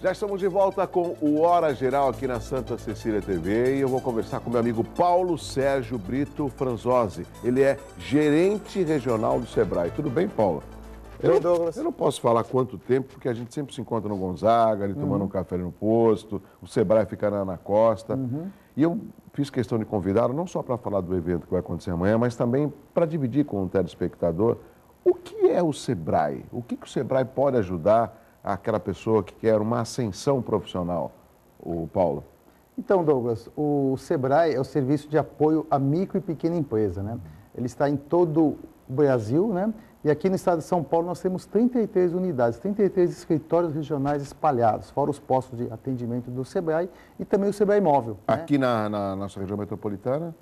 Já estamos de volta com o Hora Geral aqui na Santa Cecília TV e eu vou conversar com meu amigo Paulo Sérgio Brito Franzosi. Ele é gerente regional do Sebrae. Tudo bem, Paulo? Eu não posso falar quanto tempo, porque a gente sempre se encontra no Gonzaga, ali tomando um café ali no posto, o Sebrae fica na costa. E eu fiz questão de convidá-lo não só para falar do evento que vai acontecer amanhã, mas também para dividir com o telespectador o que é o Sebrae, o que o Sebrae pode ajudar aquela pessoa que quer uma ascensão profissional, o Paulo. Então, Douglas, o Sebrae é o serviço de apoio à micro e pequena empresa, né? Ele está em todo o Brasil, né? E aqui no estado de São Paulo nós temos 33 unidades, 33 escritórios regionais espalhados, fora os postos de atendimento do Sebrae e também o Sebrae Móvel. Aqui na nossa região metropolitana?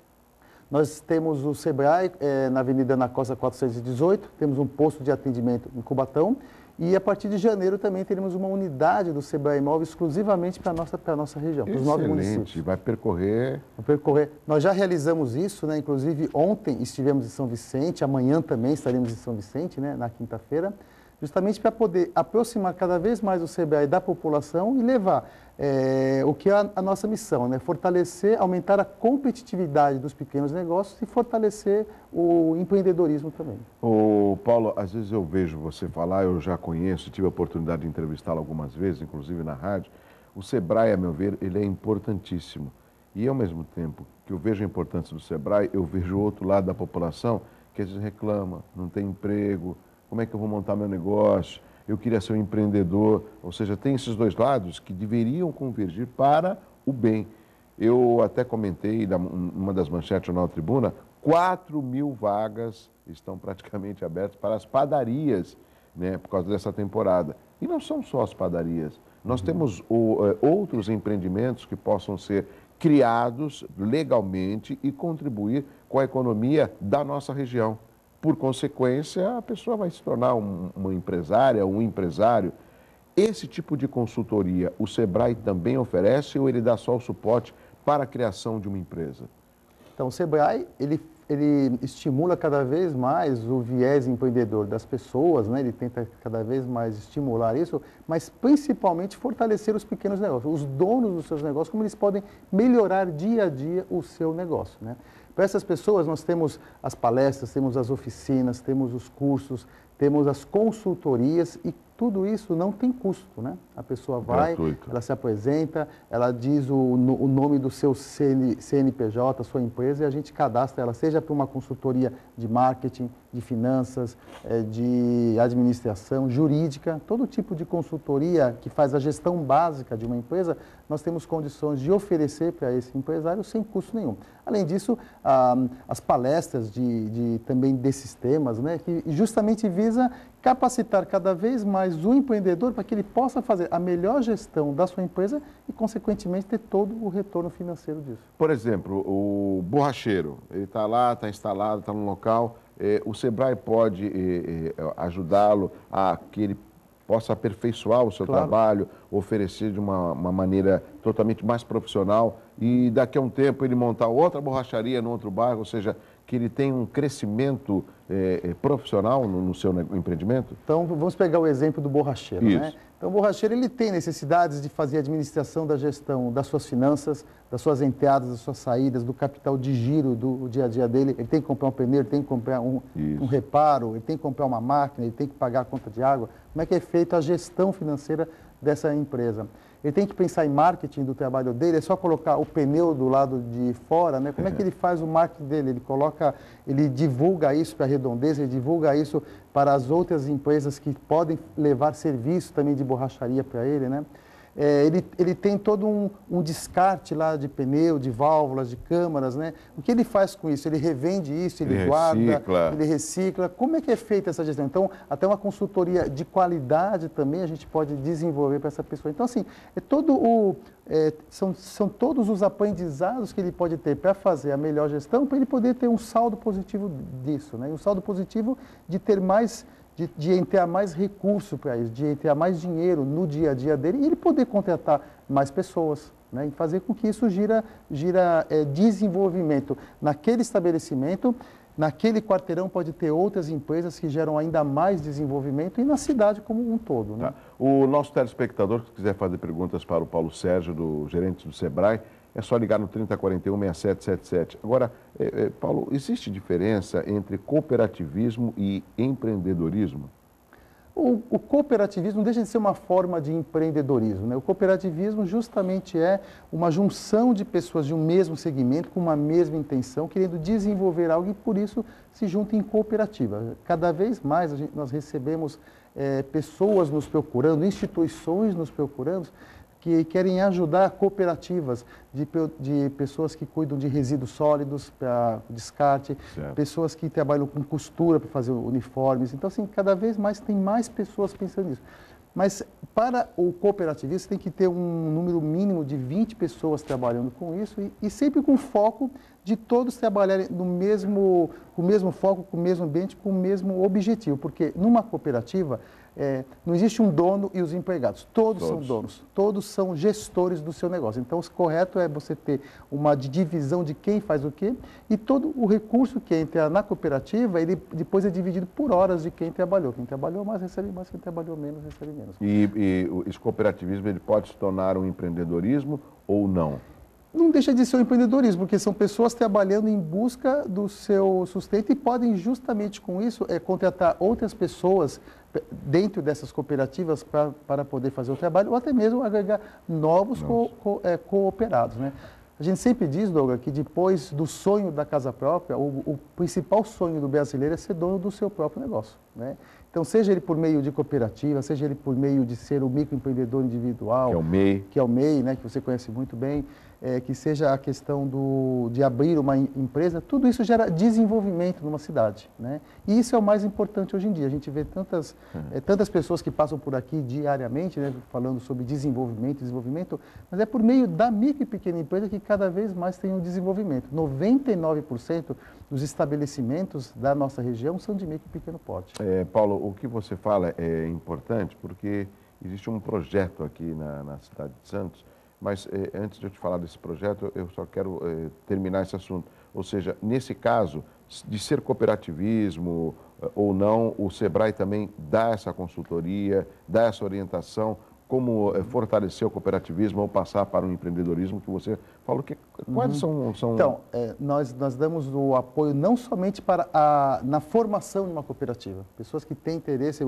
Nós temos o Sebrae na Avenida Ana Costa 418, temos um posto de atendimento em Cubatão e a partir de janeiro também teremos uma unidade do Sebrae Móvel exclusivamente para a nossa região, para os 9 municípios. Vai percorrer... Nós já realizamos isso, né? Inclusive ontem estivemos em São Vicente, amanhã também estaremos em São Vicente, né? Na quinta-feira, justamente para poder aproximar cada vez mais o Sebrae da população e levar o que é a nossa missão, né? Fortalecer, aumentar a competitividade dos pequenos negócios e fortalecer o empreendedorismo também. Ô, Paulo, às vezes eu vejo você falar, eu já conheço, tive a oportunidade de entrevistá-lo algumas vezes, inclusive na rádio. O Sebrae, a meu ver, ele é importantíssimo. E ao mesmo tempo que eu vejo a importância do Sebrae, eu vejo o outro lado da população que às vezes reclama, não tem emprego, como é que eu vou montar meu negócio? Eu queria ser um empreendedor. Ou seja, tem esses dois lados que deveriam convergir para o bem. Eu até comentei, numa das manchetes do Jornal Tribuna, 4.000 vagas estão praticamente abertas para as padarias, né, por causa dessa temporada. E não são só as padarias. Nós temos outros empreendimentos que possam ser criados legalmente e contribuir com a economia da nossa região. Por consequência, a pessoa vai se tornar uma empresária, um empresário. Esse tipo de consultoria, o Sebrae também oferece ou ele dá só o suporte para a criação de uma empresa? Então, o Sebrae, ele estimula cada vez mais o viés empreendedor das pessoas, né? Ele tenta cada vez mais estimular isso, mas principalmente fortalecer os pequenos negócios, os donos dos seus negócios, como eles podem melhorar dia a dia o seu negócio, né? Para essas pessoas, nós temos as palestras, temos as oficinas, temos os cursos, temos as consultorias e tudo isso não tem custo, né? A pessoa vai, ela se apresenta, ela diz o nome do seu CNPJ, sua empresa, e a gente cadastra ela, seja para uma consultoria de marketing, de finanças, de administração, jurídica, todo tipo de consultoria que faz a gestão básica de uma empresa, nós temos condições de oferecer para esse empresário sem custo nenhum. Além disso, as palestras também desses temas, né, que justamente visa capacitar cada vez mais o empreendedor para que ele possa fazer a melhor gestão da sua empresa e, consequentemente, ter todo o retorno financeiro disso. Por exemplo, o borracheiro, ele está lá, está instalado, está no local, o Sebrae pode ajudá-lo a que ele possa aperfeiçoar o seu trabalho, oferecer de uma maneira totalmente mais profissional e daqui a um tempo ele montar outra borracharia no outro bairro, ou seja, que ele tenha um crescimento profissional no seu empreendimento? Então, vamos pegar o exemplo do borracheiro, né? Então, o borracheiro, ele tem necessidades de fazer a administração da gestão das suas finanças, das suas entradas, das suas saídas, do capital de giro do dia a dia dele. Ele tem que comprar um pneu, ele tem que comprar um reparo, ele tem que comprar uma máquina, ele tem que pagar a conta de água. Como é que é feita a gestão financeira dessa empresa? Ele tem que pensar em marketing do trabalho dele, é só colocar o pneu do lado de fora, né? Como é que ele faz o marketing dele? Ele divulga isso para a Redondeza, ele divulga isso para as outras empresas que podem levar serviço também de borracharia para ele, né? Ele tem todo um descarte lá de pneu, de válvulas, de câmaras, né? O que ele faz com isso? Ele revende isso, ele guarda, ele recicla. Como é que é feita essa gestão? Então, até uma consultoria de qualidade também a gente pode desenvolver para essa pessoa. Então, assim, são todos os aprendizados que ele pode ter para fazer a melhor gestão, para ele poder ter um saldo positivo disso, né? E um saldo positivo de ter mais... De entrar mais recurso para isso, de entrar mais dinheiro no dia a dia dele e ele poder contratar mais pessoas, né? E fazer com que isso gira desenvolvimento naquele estabelecimento naquele quarteirão pode ter outras empresas que geram ainda mais desenvolvimento e na cidade como um todo. Né? Tá. O nosso telespectador, que quiser fazer perguntas para o Paulo Sérgio, do gerente do Sebrae, é só ligar no 3041-6777. Agora, Paulo, existe diferença entre cooperativismo e empreendedorismo? O cooperativismo não deixa de ser uma forma de empreendedorismo. Né? O cooperativismo justamente é uma junção de pessoas de um mesmo segmento, com uma mesma intenção, querendo desenvolver algo e por isso se junta em cooperativa. Cada vez mais nós recebemos pessoas nos procurando, instituições nos procurando, que querem ajudar cooperativas de pessoas que cuidam de resíduos sólidos para descarte, certo. Pessoas que trabalham com costura para fazer uniformes. Então, assim, cada vez mais tem mais pessoas pensando nisso. Mas para o cooperativismo, tem que ter um número mínimo de 20 pessoas trabalhando com isso e sempre com foco de todos trabalharem com o mesmo foco, com o mesmo ambiente, com o mesmo objetivo. Porque numa cooperativa, não existe um dono e os empregados. Todos são donos, todos são gestores do seu negócio. Então, o correto é você ter uma divisão de quem faz o quê e todo o recurso que entra na cooperativa, ele depois é dividido por horas de quem trabalhou. Quem trabalhou mais recebe mais, quem trabalhou menos recebe menos. E esse cooperativismo ele pode se tornar um empreendedorismo ou não? Não deixa de ser um empreendedorismo, porque são pessoas trabalhando em busca do seu sustento e podem justamente com isso contratar outras pessoas dentro dessas cooperativas para poder fazer o trabalho ou até mesmo agregar novos cooperados. Né? A gente sempre diz, Douglas, que depois do sonho da casa própria, o principal sonho do brasileiro é ser dono do seu próprio negócio. Né? Então, seja ele por meio de cooperativa, seja ele por meio de ser o microempreendedor individual, que é o MEI, né, que você conhece muito bem, que seja a questão de abrir uma empresa, tudo isso gera desenvolvimento numa cidade. Né? E isso é o mais importante hoje em dia. A gente vê tantas pessoas que passam por aqui diariamente, né, falando sobre desenvolvimento, mas é por meio da micro e pequena empresa que cada vez mais tem um desenvolvimento. 99% dos estabelecimentos da nossa região são de micro e pequeno porte. Paulo, o que você fala é importante porque existe um projeto aqui na cidade de Santos, mas antes de eu te falar desse projeto, eu só quero terminar esse assunto. Ou seja, nesse caso, de ser cooperativismo ou não, o Sebrae também dá essa consultoria, dá essa orientação, como fortalecer o cooperativismo ou passar para o empreendedorismo, que você falou. Quais são... Então, nós damos o apoio não somente na formação de uma cooperativa. Pessoas que têm interesse,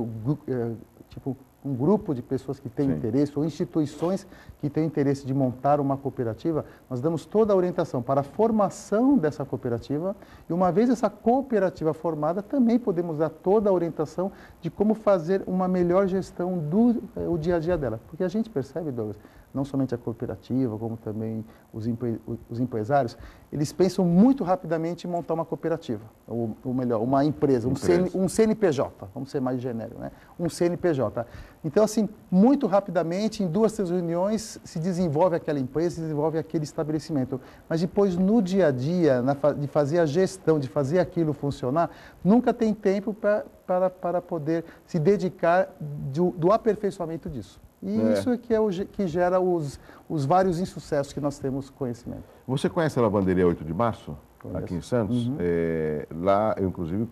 tipo um grupo de pessoas que têm interesse ou instituições que têm interesse de montar uma cooperativa, nós damos toda a orientação para a formação dessa cooperativa e uma vez essa cooperativa formada, também podemos dar toda a orientação de como fazer uma melhor gestão do dia a dia dela. Porque a gente percebe, Douglas, não somente a cooperativa, como também os empresários, eles pensam muito rapidamente em montar uma cooperativa, ou melhor, uma empresa, um CNPJ, vamos ser mais genérico, né? Um CNPJ. Então, assim, muito rapidamente, em 2, 3 reuniões, se desenvolve aquela empresa, se desenvolve aquele estabelecimento. Mas depois, no dia a dia, de fazer a gestão, de fazer aquilo funcionar, nunca tem tempo para poder se dedicar do aperfeiçoamento disso. E isso é que gera os vários insucessos que nós temos conhecimento. Você conhece a Lavanderia 8 de Março? Conheço. Aqui em Santos? Lá, eu inclusive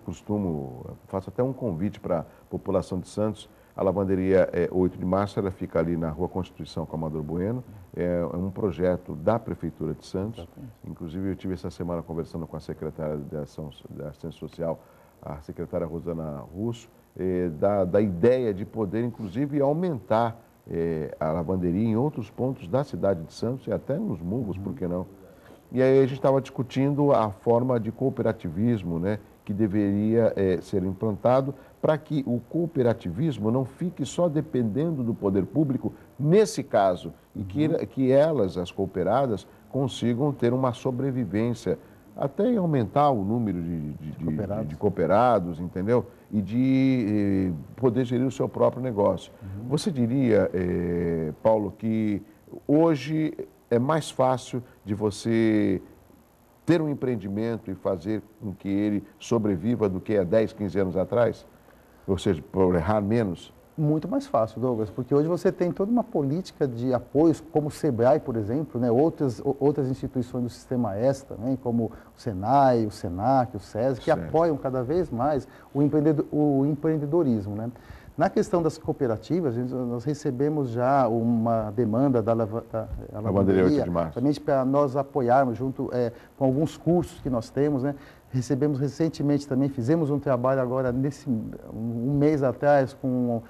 faço até um convite para a população de Santos. A Lavanderia 8 de Março, ela fica ali na Rua Constituição com Amador Bueno. É um projeto da Prefeitura de Santos. Exatamente. Inclusive, eu tive essa semana conversando com a secretária da Assistência Social, a secretária Rosana Russo, da ideia de poder, inclusive, aumentar a lavanderia em outros pontos da cidade de Santos e até nos morros, por que não? E aí a gente estava discutindo a forma de cooperativismo, né, que deveria ser implantado para que o cooperativismo não fique só dependendo do poder público, nesse caso, e que elas, as cooperadas, consigam ter uma sobrevivência, até em aumentar o número de cooperados, entendeu? E de poder gerir o seu próprio negócio. Você diria, Paulo, que hoje é mais fácil de você ter um empreendimento e fazer com que ele sobreviva do que há 10, 15 anos atrás? Ou seja, por errar menos? Muito mais fácil, Douglas, porque hoje você tem toda uma política de apoios, como o SEBRAE, por exemplo, né? outras instituições do Sistema S também, como o SENAI, o SENAC, o SESI, que apoiam cada vez mais o empreendedorismo. Né? Na questão das cooperativas, nós recebemos já uma demanda da Lavanderia 8 de Março, justamente para nós apoiarmos junto com alguns cursos que nós temos, né? Recebemos recentemente também, fizemos um trabalho agora, um mês atrás, com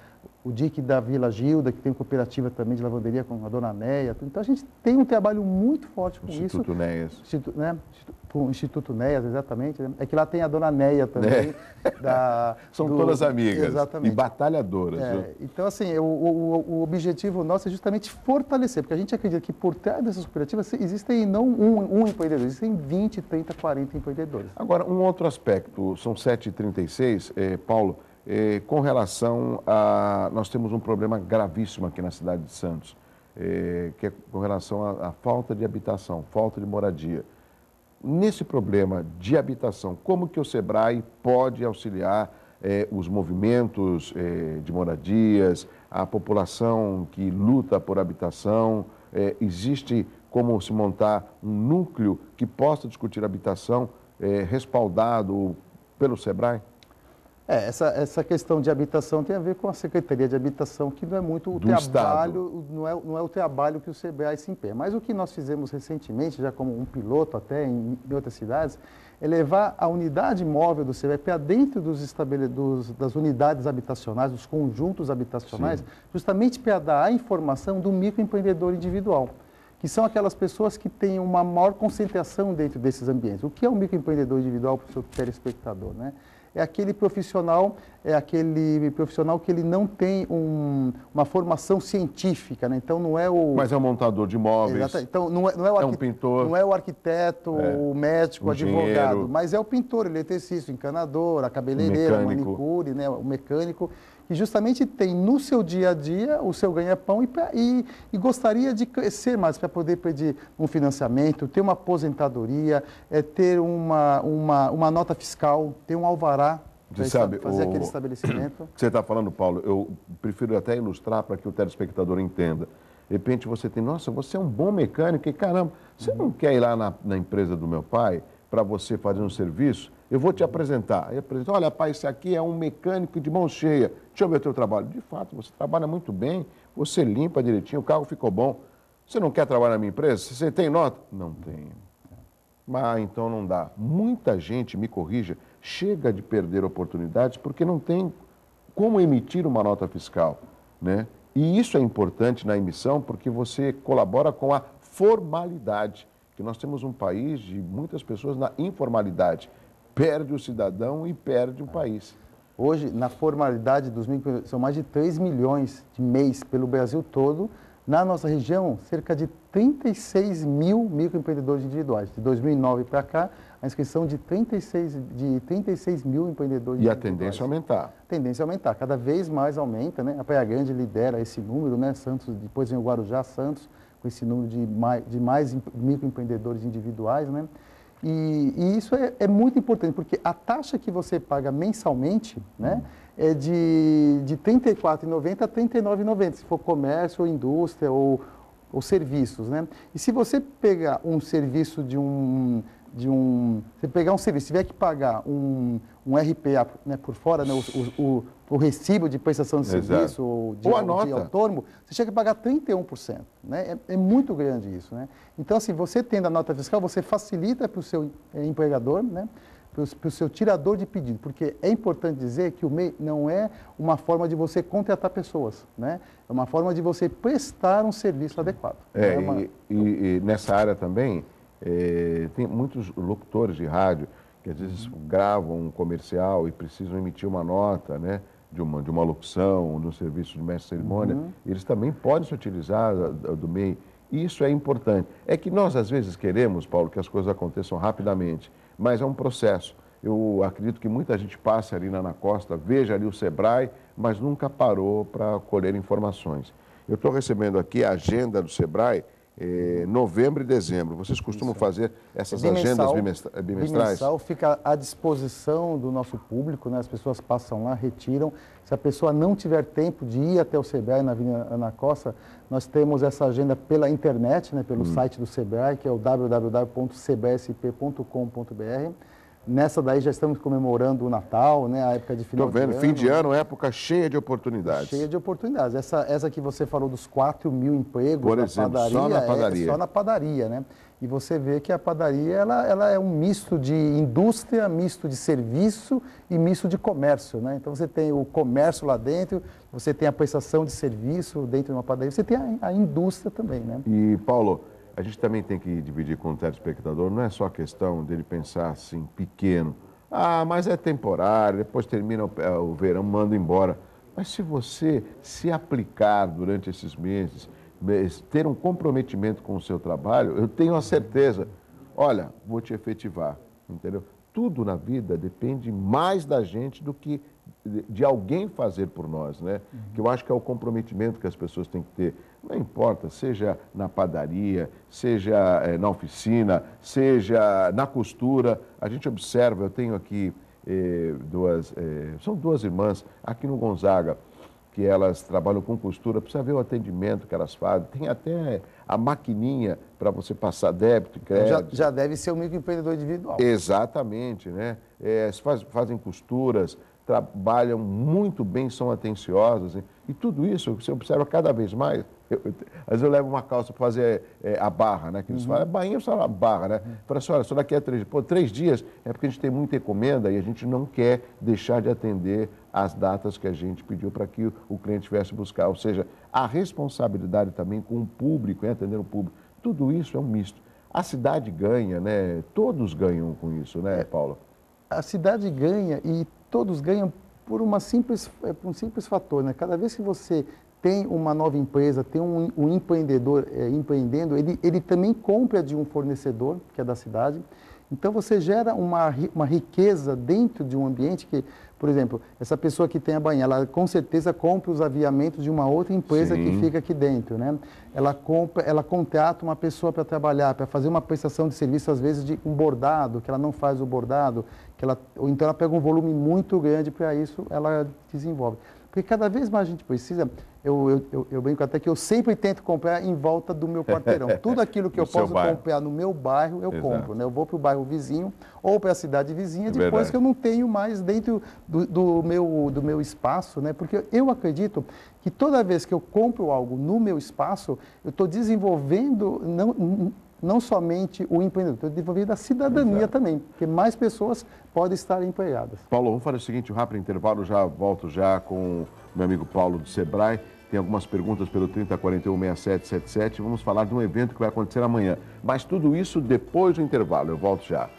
o DIC da Vila Gilda, que tem cooperativa também de lavanderia com a dona Neia. Então, a gente tem um trabalho muito forte com Instituto isso. Néias. Com o Instituto Néias, exatamente. Né? É que lá tem a dona Neia também. São todas amigas exatamente. e batalhadoras. Então, assim, o objetivo nosso é justamente fortalecer, porque a gente acredita que por trás dessas cooperativas existem não um empreendedor, existem 20, 30, 40 empreendedores. Agora, um outro aspecto, são 7h36, Paulo, com relação a... Nós temos um problema gravíssimo aqui na cidade de Santos, que é com relação à falta de habitação, falta de moradia. Nesse problema de habitação, como que o SEBRAE pode auxiliar os movimentos de moradias, a população que luta por habitação? Existe como se montar um núcleo que possa discutir habitação respaldado pelo SEBRAE? Essa questão de habitação tem a ver com a Secretaria de Habitação, que não é muito o trabalho, não é o trabalho que o SEBRAE se empenha. Mas o que nós fizemos recentemente, já como um piloto até em outras cidades, é levar a unidade móvel do SEBRAE para dentro das unidades habitacionais, dos conjuntos habitacionais, justamente para dar a informação do microempreendedor individual, que são aquelas pessoas que têm uma maior concentração dentro desses ambientes. O que é um microempreendedor individual para o seu telespectador, né? É aquele profissional que ele não tem uma formação científica, né? Então não é o... Mas é um montador de imóveis. Exatamente. Então não é um pintor. Não é o arquiteto, o médico, o advogado, engenheiro, mas é o pintor, o eletricista, o encanador, a cabeleireira, o manicure, né? O mecânico, que justamente tem no seu dia a dia o seu ganha-pão e gostaria de crescer mais para poder pedir um financiamento, ter uma aposentadoria, ter uma nota fiscal, ter um alvará para fazer aquele estabelecimento. Você está falando, Paulo, eu prefiro até ilustrar para que o telespectador entenda. De repente você tem, nossa, você é um bom mecânico e caramba, você não quer ir lá na empresa do meu pai para você fazer um serviço? Eu vou te apresentar. Aí apresenta, olha, pai, esse aqui é um mecânico de mão cheia. Deixa eu ver o teu trabalho. De fato, você trabalha muito bem, você limpa direitinho, o carro ficou bom. Você não quer trabalhar na minha empresa? Você tem nota? Não tenho. Mas então não dá. Muita gente, me corrija, chega de perder oportunidades porque não tem como emitir uma nota fiscal, né? E isso é importante na emissão porque você colabora com a formalidade, que nós temos um país de muitas pessoas na informalidade. Perde o cidadão e perde o país. Hoje, na formalidade dos são mais de 3 milhões de mês pelo Brasil todo. Na nossa região, cerca de 36 mil microempreendedores individuais. De 2009 para cá, a inscrição de 36 mil empreendedores individuais. E a tendência é aumentar. A tendência é aumentar, cada vez mais aumenta, né? A Praia Grande lidera esse número, né? Santos, depois vem o Guarujá, Santos, com esse número de mais microempreendedores individuais, né? E isso é muito importante, porque a taxa que você paga mensalmente, né, é de R$ 34,90 a R$ 39,90, se for comércio ou indústria ou serviços, né? E se você pegar um serviço se tiver que pagar um RPA, né, por fora, né, o recibo de prestação de serviço ou de autônomo, você chega a pagar 31%. Né? É muito grande isso. Né? Então, assim, você tendo a nota fiscal, você facilita para o seu empregador, né, para o seu tirador de pedido, porque é importante dizer que o MEI não é uma forma de você contratar pessoas, né? É uma forma de você prestar um serviço adequado. E nessa área também, tem muitos locutores de rádio que às vezes gravam um comercial e precisam emitir uma nota, né, de uma locução, de um serviço de mestre-cerimônia. Eles também podem se utilizar do MEI. E isso é importante. É que nós, às vezes, queremos, Paulo, que as coisas aconteçam rapidamente, mas é um processo. Eu acredito que muita gente passe ali na Costa, veja ali o SEBRAE, mas nunca parou para colher informações. Eu estou recebendo aqui a agenda do SEBRAE, novembro e dezembro. Vocês costumam fazer essas agendas bimestrais? Bimestral, fica à disposição do nosso público, né? As pessoas passam lá, retiram. Se a pessoa não tiver tempo de ir até o Sebrae na Avenida Ana Costa, nós temos essa agenda pela internet, né? Pelo site do Sebrae, que é o www.sebraesp.com.br. Nessa daí já estamos comemorando o Natal, né? A época de final de ano. Estou vendo, fim de ano, época cheia de oportunidades. Cheia de oportunidades. Essa que você falou dos 4 mil empregos por exemplo, padaria, só na padaria. Só na padaria, né? E você vê que a padaria ela é um misto de indústria, misto de serviço e misto de comércio, né? Então você tem o comércio lá dentro, você tem a prestação de serviço dentro de uma padaria, você tem a indústria também, né? E, Paulo, a gente também tem que dividir com o telespectador, não é só questão dele pensar assim, pequeno. Ah, mas é temporário, depois termina o verão, manda embora. Mas se você se aplicar durante esses meses, ter um comprometimento com o seu trabalho, eu tenho a certeza, olha, vou te efetivar, entendeu? Tudo na vida depende mais da gente do que de alguém fazer por nós, né? Que eu acho que é o comprometimento que as pessoas têm que ter. Não importa, seja na padaria, seja na oficina, seja na costura. A gente observa, eu tenho aqui são duas irmãs aqui no Gonzaga, que elas trabalham com costura, precisa ver o atendimento que elas fazem, tem até a maquininha para você passar débito e crédito. Já deve ser um microempreendedor individual. Exatamente, né? Fazem costuras, trabalham muito bem, são atenciosas, hein? E tudo isso você observa cada vez mais. Às vezes eu levo uma calça para fazer a barra, né? Que eles falam, a barrinha só a barra, né? Fala assim, olha, só daqui a 3 dias. Pô, 3 dias é porque a gente tem muita encomenda e a gente não quer deixar de atender as datas que a gente pediu para que o cliente viesse buscar. Ou seja, a responsabilidade também com o público, em atender o público. Tudo isso é um misto. A cidade ganha, né? Todos ganham com isso, né, Paulo? A cidade ganha e todos ganham por um simples fator, né? Cada vez que você tem uma nova empresa, tem um empreendedor empreendendo, ele também compra de um fornecedor, que é da cidade. Então, você gera uma riqueza dentro de um ambiente que, por exemplo, essa pessoa que tem a banha, ela com certeza compra os aviamentos de uma outra empresa que fica aqui dentro, né? Ela contrata uma pessoa para trabalhar, para fazer uma prestação de serviço, às vezes, de um bordado, que ela não faz o bordado, ou então ela pega um volume muito grande para isso, ela desenvolve. Porque cada vez mais a gente precisa, eu brinco até que eu sempre tento comprar em volta do meu quarteirão. Tudo aquilo que eu posso comprar no meu bairro, eu compro, né? Eu vou para o bairro vizinho ou para a cidade vizinha, depois que eu não tenho mais dentro do meu espaço, né? Porque eu acredito que toda vez que eu compro algo no meu espaço, eu estou desenvolvendo não somente o empreendedor, estou desenvolvendo a cidadania também, porque mais pessoas podem estar empregadas. Paulo, vamos fazer o seguinte, um rápido intervalo, já volto já com o meu amigo Paulo do Sebrae. Tem algumas perguntas pelo 3041-6777. Vamos falar de um evento que vai acontecer amanhã. Mas tudo isso depois do intervalo. Eu volto já.